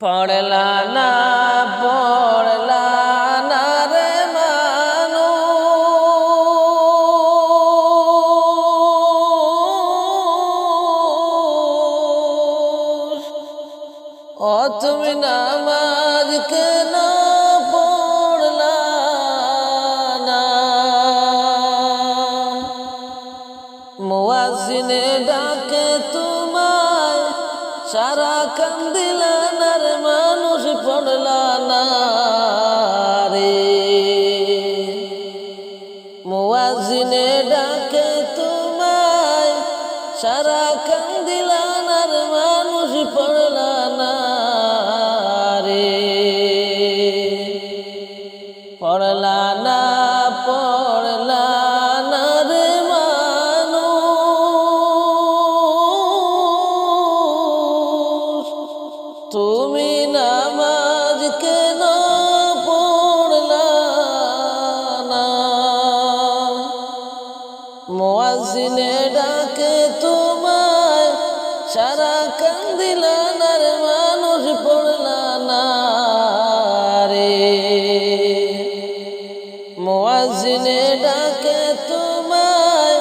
পড়লা না পড়লা না রে মানুষ ও তুমি নামাজ কেন পড়লা না মুয়াজ্জিনে ডাকে তোমায় সারা কান্দিলানার মানুষ পড়লা না রে মুয়াজ্জিনে ডাকে তোমায় সারা কান্দিলানার মানুষ পড়লা না রে পড়লা না পড়লা না রে তুমি নামাজ কেন পড়লা না মুয়াজ্জিনে ডাকে তোমায় সারা কান্দিলানার মানুষ পড়লা না রে মুয়াজ্জিনে ডাকে তোমায়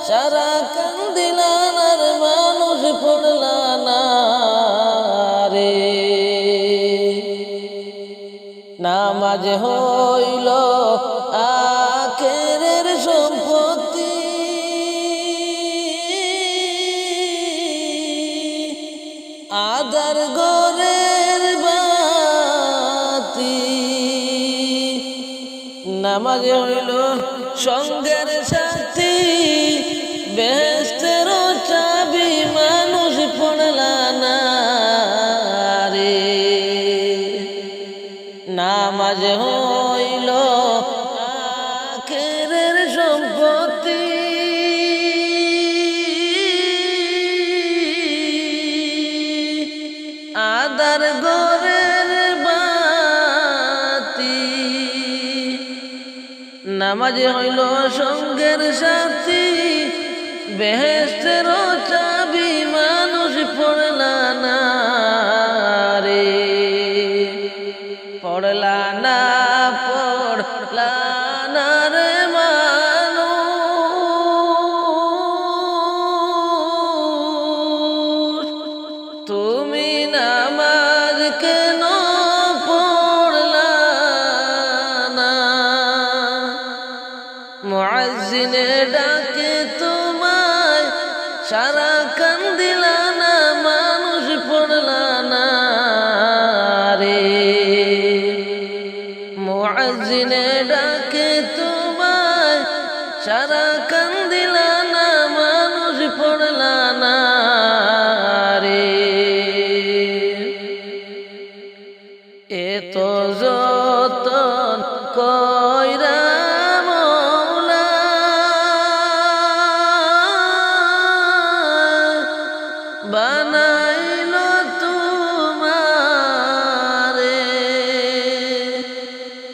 সারা কান্দিলানার মানুষ পড়লা না নামাজ হইল আখেরের সম্পত্তি আদার ঘরের বাতি নামাজ হইল সঙ্গের সাথী বেহেশতের চাবি মানুষ পড়লা না রে নামাজ হইল আখেরের সম্পত্তি আদার ঘরের বাতি নামাজ হইল সঙ্গের সাথী বেহেশতের চাবি মানুষ পড়লা না রে পড়লা না পড়লা না রে মানুষ তুমি নামাজ কেন পড়লা না মুয়াজ্জিনে ডাকে তোমায় সারা কান্দিলানা মানুষ পড়লা না রে মুয়াজ্জিনে ডাকে তোমায় সারা কান্দিলানা মানুষ পড়লা না রে এত যতন কইরা মওলা বানাইলো তোমারে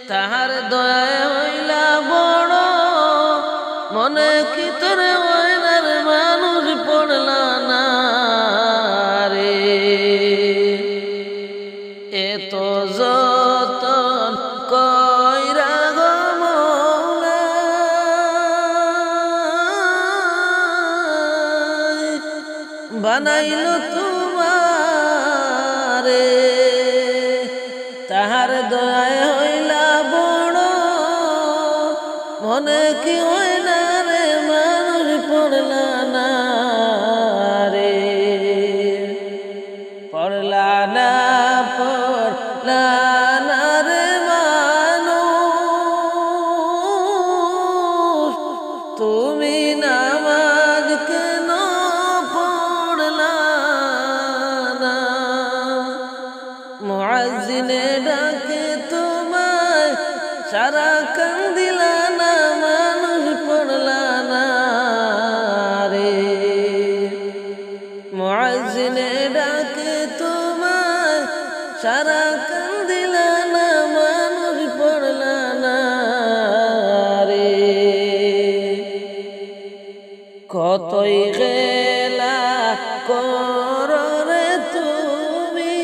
তাহার দয়ায় হইলা বড় মনে কি তোরে ওইনার মানুষ পড়লা না রে এত যতন কইরা গো মওলা বানাইলো তোমারে তাহার দয়ায় হইলা বড় মনে কি হয় না রে মানুষ পড়লা না রে পড়লা না পড়লা না রে মানুষ তুমি নামাজ কেন পড়লা না মুয়াজ্জিনে ডাকে তোমায় সারা কান্দিলানা মানুষ পড়লা না রে মুয়াজ্জিনে ডাকে তোমায় সারা কান্দিলানা মানুষ পড়লা না রে কতই গেলা কররে তুমি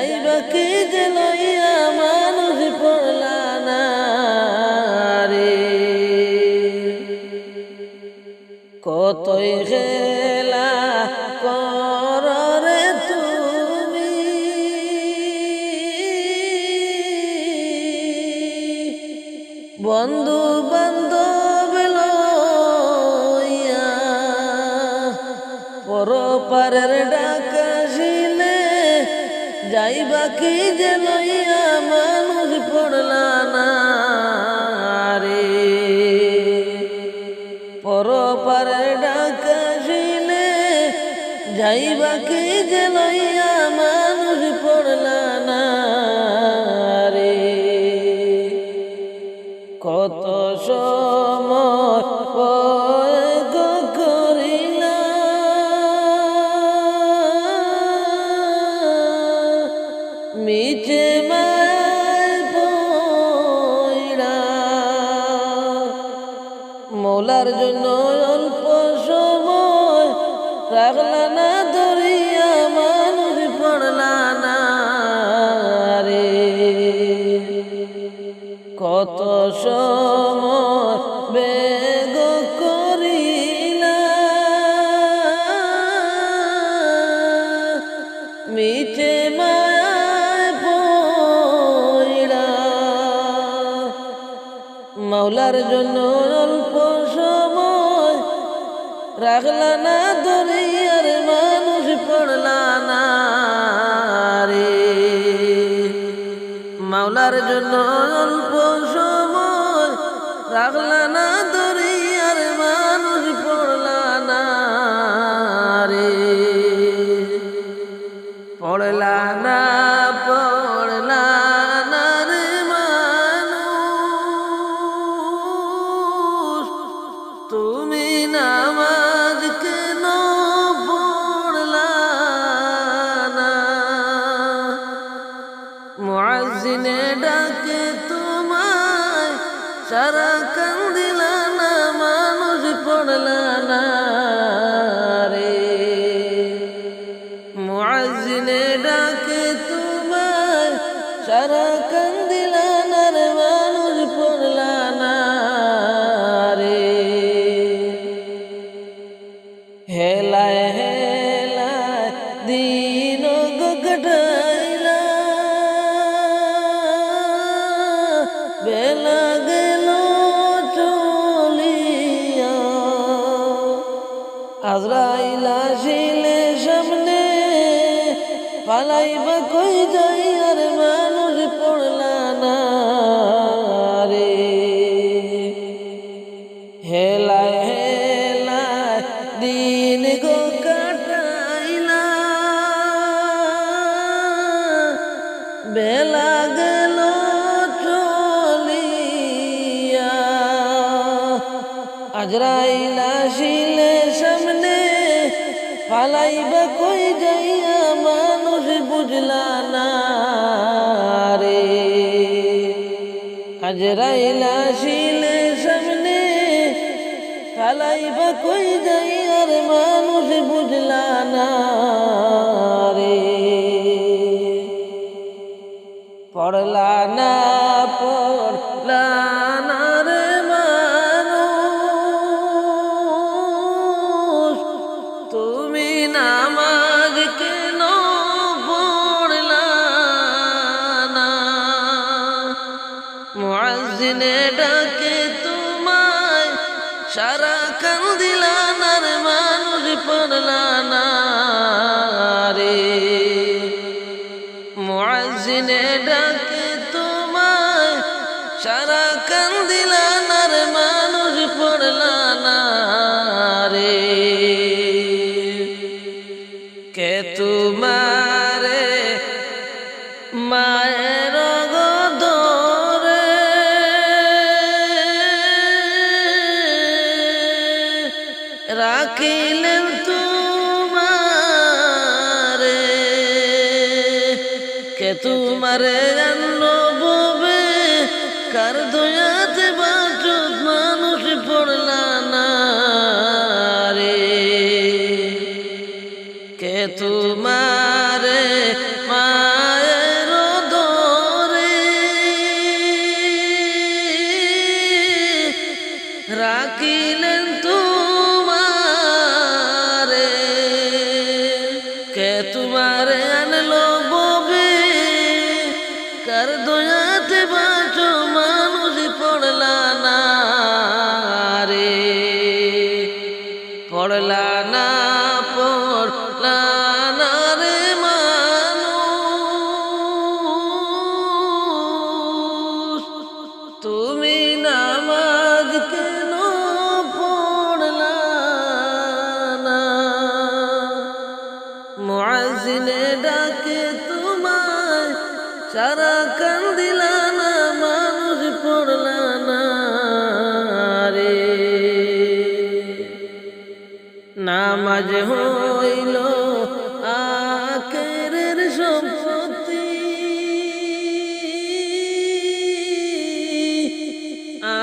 যাইবা কি যে লইয়া মানুষ পড়লা না রে। কতই খেলা কররে তুমি, বন্ধু বান্ধব লইয়া পরপারের ডাকাশিলে যাইবা কি যে লইয়া মানুষ পড়লা না রে। পরপারের ডাকাশিলে যাইবা কি যে লইয়া মানুষ পড়লা না রে। কত সময় করিলা মিছে মায় পইড়া, মৌলার জন্য অল্প সময় রাখলা না ধরিয়া মানুষ পড়লা না রে। কত সময় বেগ করিলা মিছে মায় পইড়া, মাওলার জন্য অল্প সময় রাখলা না দুনিয়ার মানুষ পড়লা না রে। মাওলার জন্য অল্প সময় রাখলা না দুনিয়ার মানুষ পড়লা না রে। পড়লা না পড়লা না রে মানুষ, তুমি নামাজ কেন পড়লা না। মুয়াজ্জিনে ডাকে তোমায় সারা কান্দিলা না মানুষ পড়লা না রে। মুয়াজ্জিনে ডাকে তোমায় সারা কান্দিলা না রে মানুষ পড়লা না রে। হেলায় হেলায় দিন কাটাইলা, বেলা গেল চলিয়া, আজরাইল আসিলে সামনে পালাইবা কই যাইয়ার মানুষ পড়লা না রে। হেলায় হেলায় দিন গো কাটাইলা, বেলা গেল চলিয়া, আজরাইল আসিলে সামনে পালাইবা কই যাইয়া মানুষ বুঝলা না রে। আজরাইল আসিলে সামনে পালাইবা কই যাইয়ার মানুষ বুঝলা না রে। পড়লা না পড়লা না রে মানুষ, তুমি নামাজ কেন পড়লা না। মুয়াজ্জিনে ডাকে তোমায় সারা কান্দিলা না রে মানুষ পড়লা না রে। মুয়াজ্জিনে ডাকে তোমায় সারা কান্দিলা না রে মানুষ পড়লা না রে। কে তোমারে মায়ের গদরে রাখিলেন তোমারে, কে তোমারে জানবে কার দয়াতে বাঁচত মানুষ পড়লা না রে। কে তোমারে মায়ের কার দয়াতে বাঁচো মানুষ পড়লা না রে, পড়লা না পড়লা না রে মানুষ, তুমি নামাজ কেন পড়লা না? মুয়াজ্জিনে ডাকে তোমায় সারা কান্দিলা না, মানুষ পড়লা না রে। নামাজ হইল আখেরের সম্পত্তি,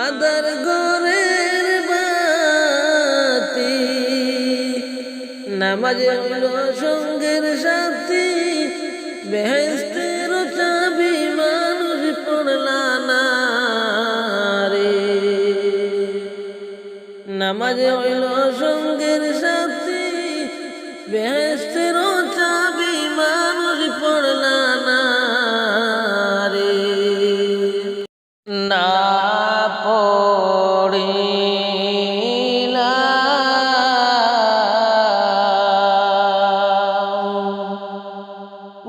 আদার ঘরের বাতি, নামাজ হইল সঙ্গের সাথী, বেহেশতের চাবি, মানুষ পড়লা না রে। নামাজ হইল সঙ্গের সাথী, বেহেশতের চাবি, মানুষ পড়লা না রে। না পড়িলা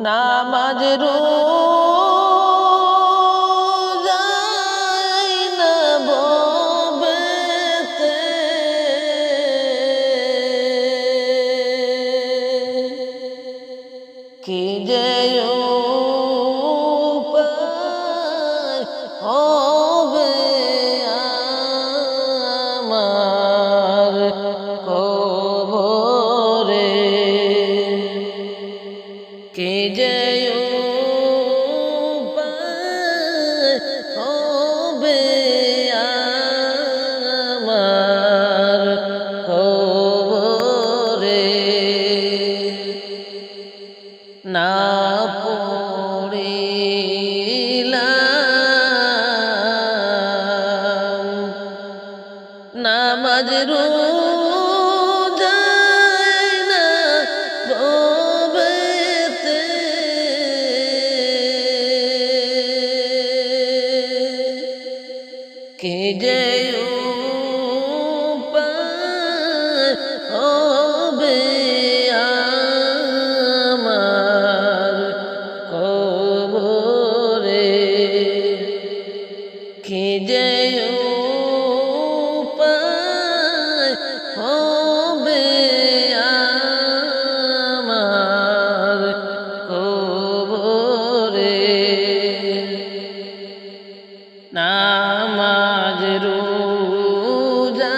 নামাজ রোজাই না ববেতে, কি যে উপায় হবে আমার কবরে, কি যে উপায় হবে আমার কবরে, না পড়িলাম নামাজ রোজাই না ববেতে, কি যে উপায় হবে আমার কবরে, কি যে উপায় হবে আমার কবরে, নামাজ রোজা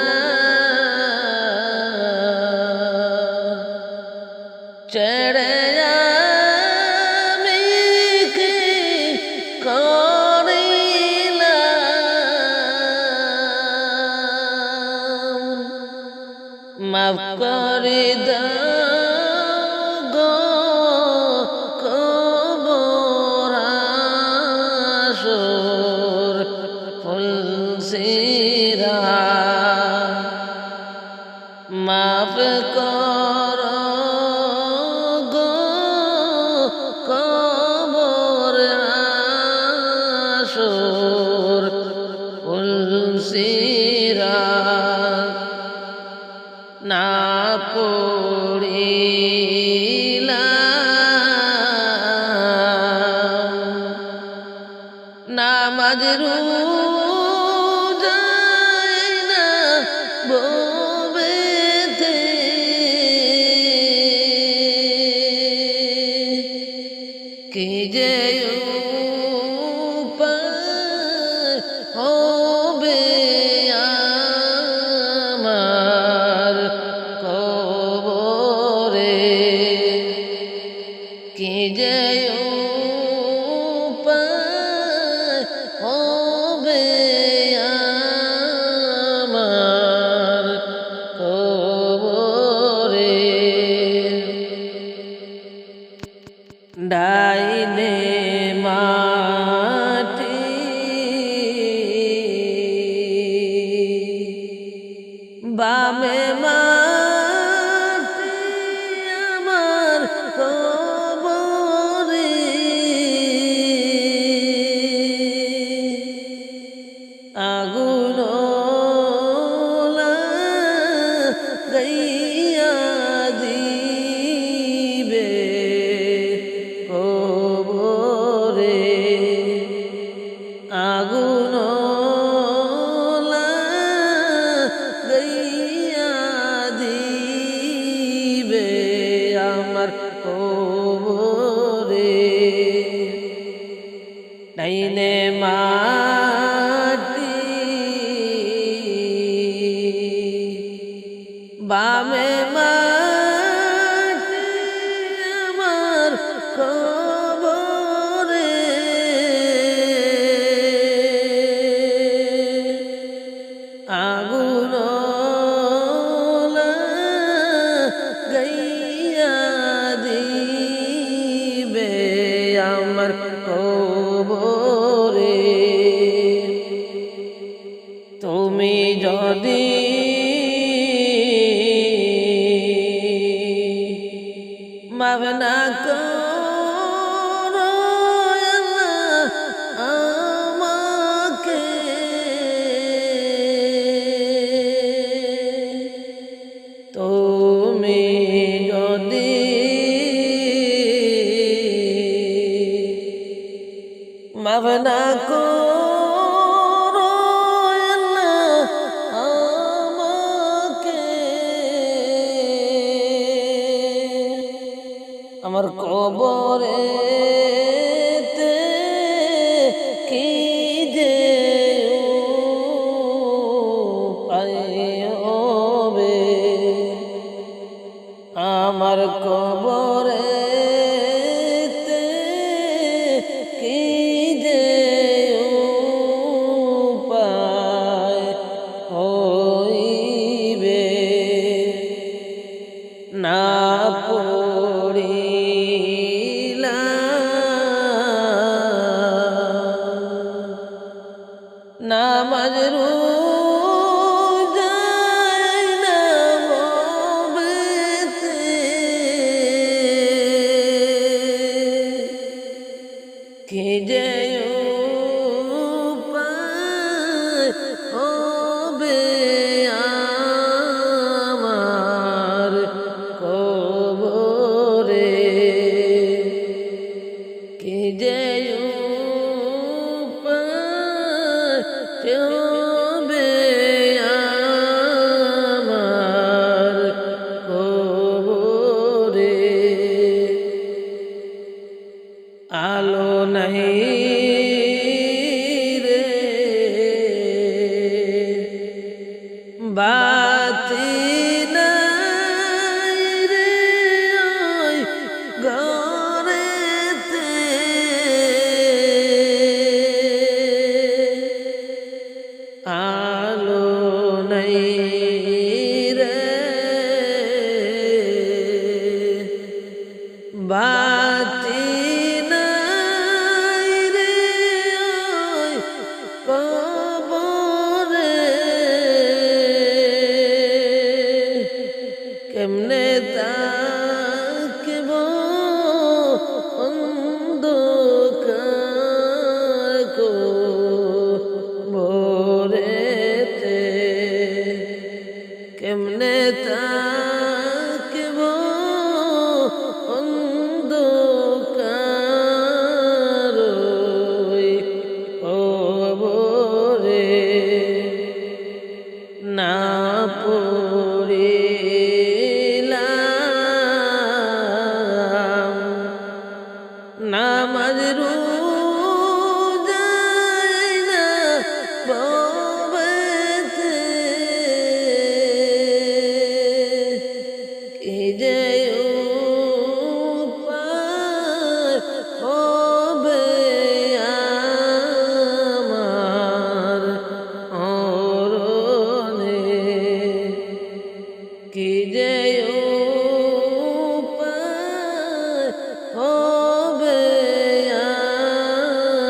ছেড়ে আমি কি করিলাম, মাফ করে দাও গো কবর আসর ফুলসিরা, মাফ করো গো কবর আসর ফুলসিরা, না পড়িলাম নামাজ রোজাই না ববেতে, কি যে উপায় হবে আমার কবরে, কি যে উপায় হবে আমার কবরে, ডাইনে মাটি বামে মাটি আমার কবরে, আইনে মাটি বামে মাটি আমার কবরে আগুন গাইয়া দিবে আমার কবরে। তুমি যদি মাফ না করো আল্লাহ আমাকে, তুমি যদি মাফ না করো আল্লাহ আমাকে, আমার কবরেতে কি যে হবে, আমার কবরেতে কি যে উপায় হইবে, না নামাজ রোজায় না বলতে, কি যে উপায় হবে আমার কবরে, কি যে হবে আমার কবরে। আলো নাই রে বাতি নাই রে ওই ঘরেতে, আলো নাই রে বাতি নাই রে ওই কবরে, কেমনে তাকিব অন্ধকার কবরেতে, কেমনে তাকিব অন্ধকার কবরে, না পড়িলাম নামাজ রোজায় না বলতে, কি যে উপায় হবে আমার মরণে, কি যে উপায় হবে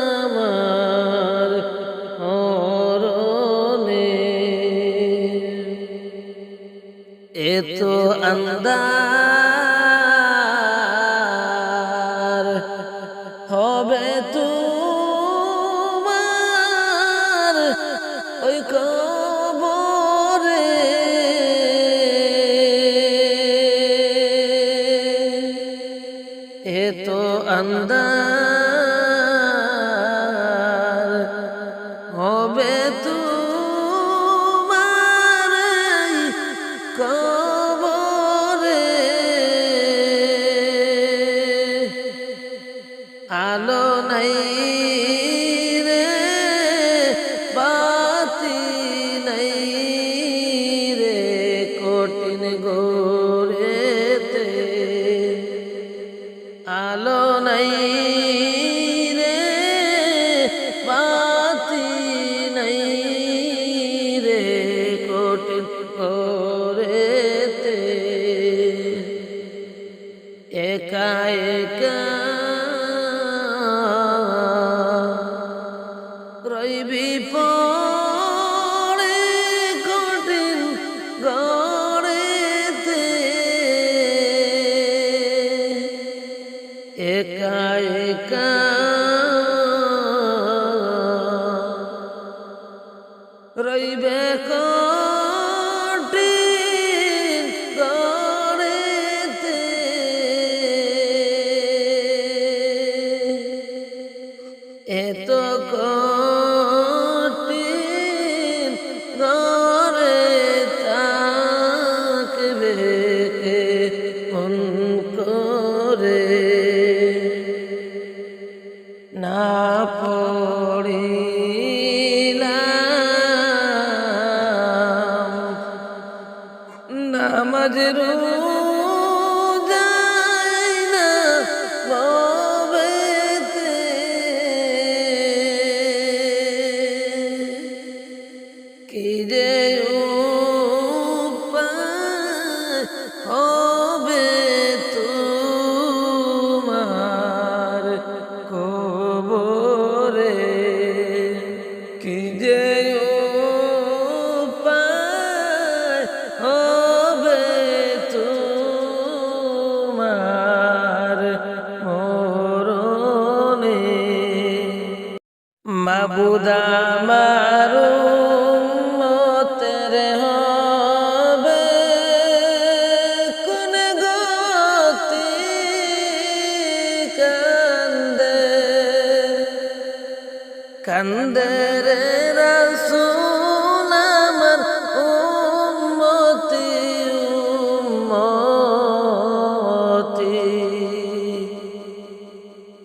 আমার মরণে। এত আন্দার হবে তোমার ওই কবরে, এত আন্দার হবে তোমার কবরে, আলো নাই নাই রে বাতি নাই রে কঠিন করেতে একা একা রইবি পড়ে কঠিন গড়েতে একা একা রইবে কঠিন গড়েতে এত কঠিন গড়ে থাকবে মন করে না পড়িলাম নামাজ রোজাই না ভবেতে কি যে উপায় হবে তোমার কবরে কি যে উপায় হবে তোমার মরণে মাবুদ আমার উম্মতের হবে কোন গতি কান্দে কান্দে রে রাসূল আমার উম্মতি উম্মতি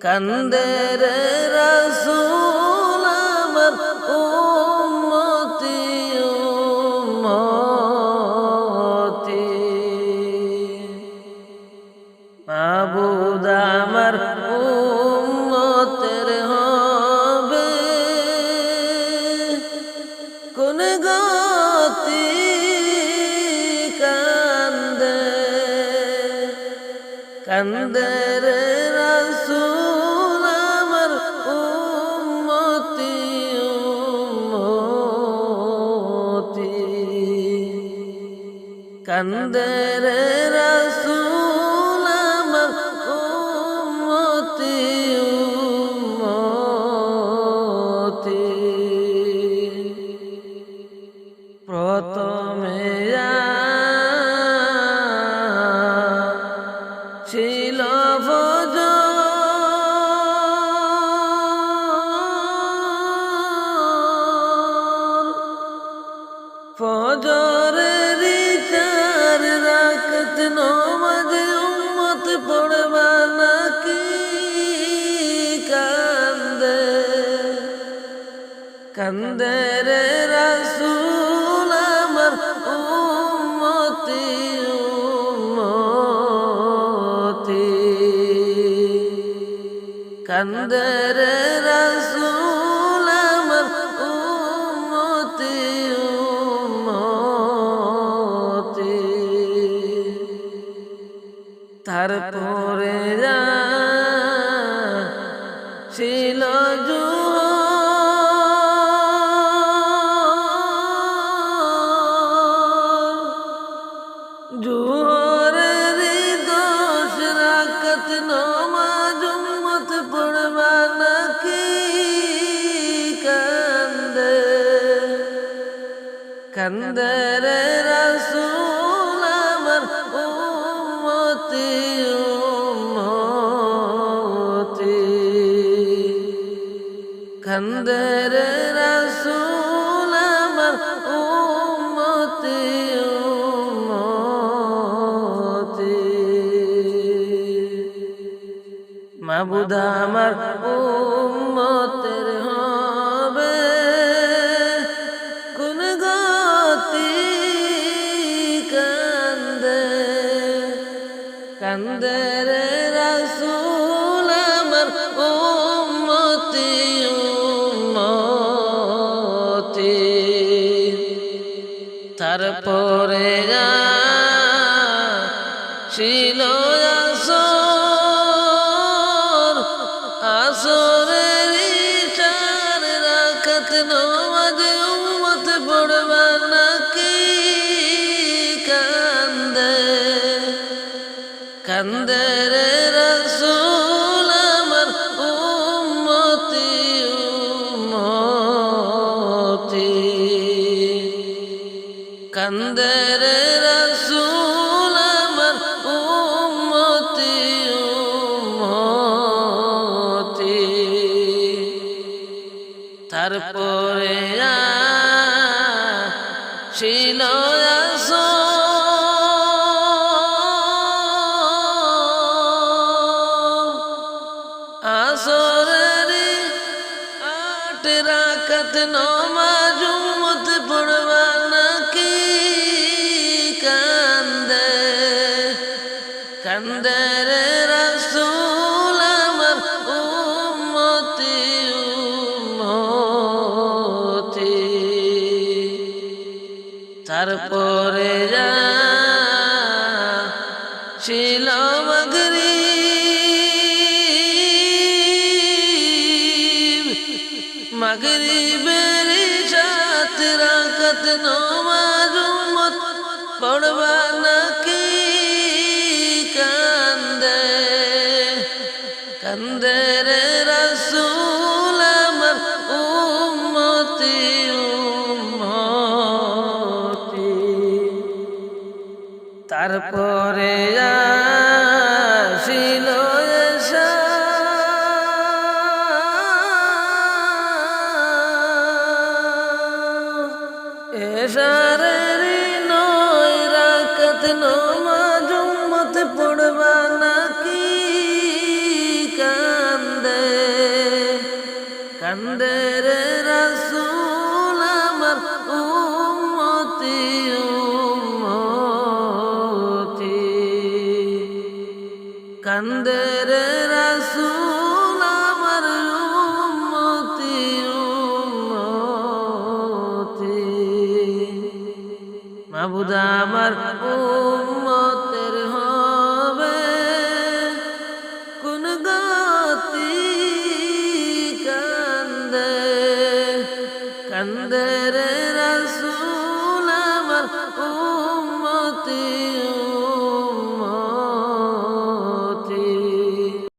কান্দে রে রাসূল আমার উম্মতি উম্মতি মাবুদ আমার উম্মতের হবে কোন গতি কান্দে কান্দে রে রাসূল আমার উম্মতি উম্মতি কান্দে রে রাসূল আমার উম্মতি উম্মতি প্রথমে ছিল ফজরের চার রাকাত নামাজ উম্মত পড়বা নাকি কান্দে কান্দে রে রাসূল আমার উম্মতি উম্মতি কান্দে রে রাসূল আমার উম্মতি উম্মতি তারপরে ছিল জোহরের 10 রাকাত নামাজ উম্মত পড়বা নাকি কান্দে কান্দে রে রাসূল আমার উম্মতি উম্মতি কান্দে রে রাসূল আমার উম্মতি উম্মতি মাবুদ আমার উম্মতের হবে কোন গতি কান্দে কান্দে রে রাসূল তারপরে ছিল আসর, আসরের 4 রাকাত নামাজ উম্মত পড়বা নাকি কান্দে কান্দে রে রাসূল আমার উম্মতি উম্মতি কান্দে রে রাসূল আমার উম্মতি উম্মতি তারপরে ছিল আসরের 8 রাকাত নামাজ উম্মত পড়বা নাকি কান্দে কান্দে রে রাসূল আমার উম্মতি উম্মতি তারপরে ছিল মাগরিবের 7 রাকাত নামাজ উম্মত পড়বা নাকি কান্দে কান্দে রে রাসূল আমার উম্মতি উম্মতি তারপরে ছিল এশারের 9 রাকাত নামাজ উম্মত পড়বা নাকি কান্দে কান্দে রে রাসূল আমার উম্মতি উম্মতি কান্দে রে রাসূল আমার উম্মতি উম্মতি মাবুদ আমার উম্মতের হবে কোন গতি কান্দে কান্দে রে রাসূল আমার